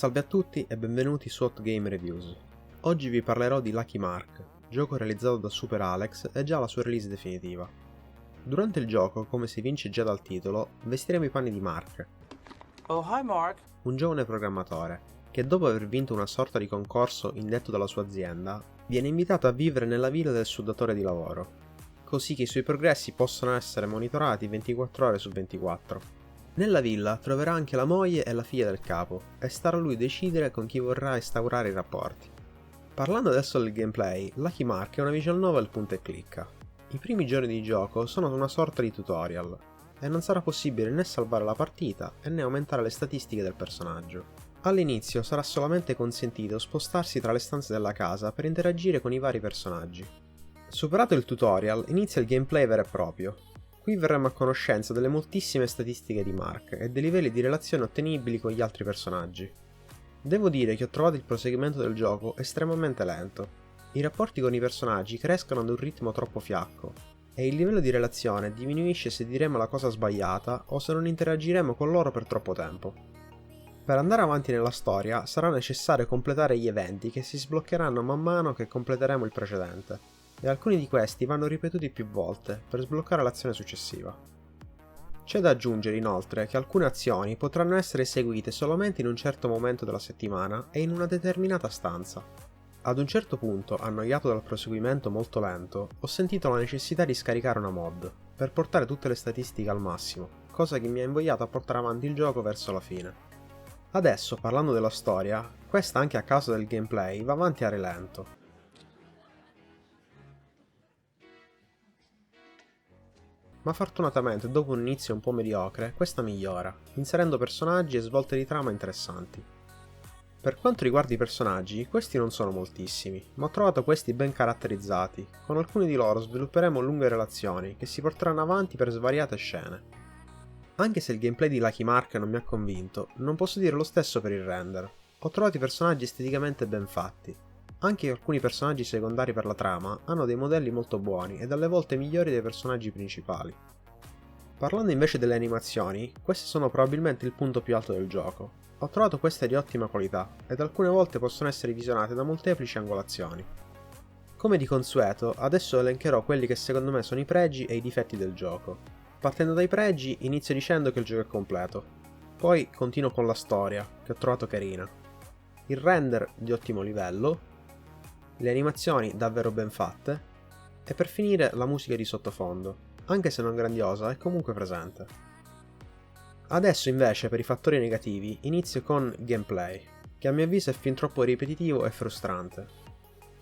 Salve a tutti e benvenuti su Hot Game Reviews. Oggi vi parlerò di Lucky Mark, gioco realizzato da Super Alex e già la sua release definitiva. Durante il gioco, come si evince già dal titolo, vestiremo i panni di Mark. Oh, hi Mark. Un giovane programmatore, che dopo aver vinto una sorta di concorso indetto dalla sua azienda, viene invitato a vivere nella villa del suo datore di lavoro, così che i suoi progressi possano essere monitorati 24 ore su 24. Nella villa troverà anche la moglie e la figlia del capo, e starà a lui decidere con chi vorrà instaurare i rapporti. Parlando adesso del gameplay, Lucky Mark è una visual novel punta e clicca. I primi giorni di gioco sono una sorta di tutorial, e non sarà possibile né salvare la partita né aumentare le statistiche del personaggio. All'inizio sarà solamente consentito spostarsi tra le stanze della casa per interagire con i vari personaggi. Superato il tutorial, inizia il gameplay vero e proprio. Qui verremo a conoscenza delle moltissime statistiche di Mark e dei livelli di relazione ottenibili con gli altri personaggi. Devo dire che ho trovato il proseguimento del gioco estremamente lento. I rapporti con i personaggi crescono ad un ritmo troppo fiacco, e il livello di relazione diminuisce se diremo la cosa sbagliata o se non interagiremo con loro per troppo tempo. Per andare avanti nella storia sarà necessario completare gli eventi che si sbloccheranno man mano che completeremo il precedente, e alcuni di questi vanno ripetuti più volte per sbloccare l'azione successiva. C'è da aggiungere inoltre che alcune azioni potranno essere eseguite solamente in un certo momento della settimana e in una determinata stanza. Ad un certo punto, annoiato dal proseguimento molto lento, ho sentito la necessità di scaricare una mod, per portare tutte le statistiche al massimo, cosa che mi ha invogliato a portare avanti il gioco verso la fine. Adesso, parlando della storia, questa anche a causa del gameplay va avanti a rilento. Ma fortunatamente dopo un inizio un po' mediocre, questa migliora, inserendo personaggi e svolte di trama interessanti. Per quanto riguarda i personaggi, questi non sono moltissimi, ma ho trovato questi ben caratterizzati, con alcuni di loro svilupperemo lunghe relazioni che si porteranno avanti per svariate scene. Anche se il gameplay di Lucky Mark non mi ha convinto, non posso dire lo stesso per il render. Ho trovato i personaggi esteticamente ben fatti. Anche alcuni personaggi secondari per la trama hanno dei modelli molto buoni e alle volte migliori dei personaggi principali. Parlando invece delle animazioni, queste sono probabilmente il punto più alto del gioco. Ho trovato queste di ottima qualità ed alcune volte possono essere visionate da molteplici angolazioni. Come di consueto, adesso elencherò quelli che secondo me sono i pregi e i difetti del gioco. Partendo dai pregi, inizio dicendo che il gioco è completo. Poi continuo con la storia, che ho trovato carina. Il render di ottimo livello, le animazioni davvero ben fatte, e per finire la musica di sottofondo, anche se non grandiosa è comunque presente. Adesso invece per i fattori negativi inizio con gameplay, che a mio avviso è fin troppo ripetitivo e frustrante.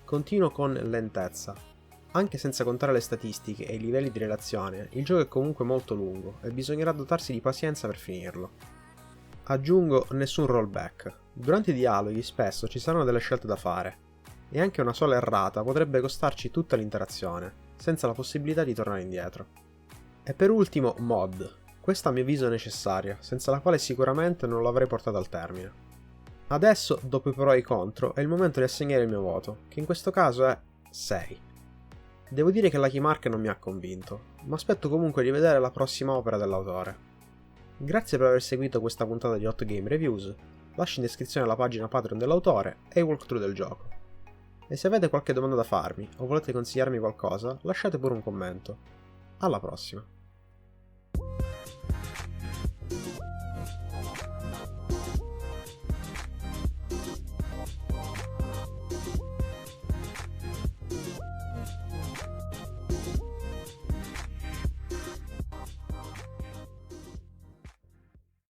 Continuo con lentezza. Anche senza contare le statistiche e i livelli di relazione, il gioco è comunque molto lungo e bisognerà dotarsi di pazienza per finirlo. Aggiungo nessun rollback. Durante i dialoghi spesso ci saranno delle scelte da fare, e anche una sola errata potrebbe costarci tutta l'interazione, senza la possibilità di tornare indietro. E per ultimo, mod. Questa a mio avviso è necessaria, senza la quale sicuramente non l'avrei portata al termine. Adesso, dopo i pro e i contro, è il momento di assegnare il mio voto, che in questo caso è 6. Devo dire che Lucky Mark non mi ha convinto, ma aspetto comunque di vedere la prossima opera dell'autore. Grazie per aver seguito questa puntata di Hot Game Reviews, lascio in descrizione la pagina Patreon dell'autore e i walkthrough del gioco. E se avete qualche domanda da farmi o volete consigliarmi qualcosa, lasciate pure un commento. Alla prossima!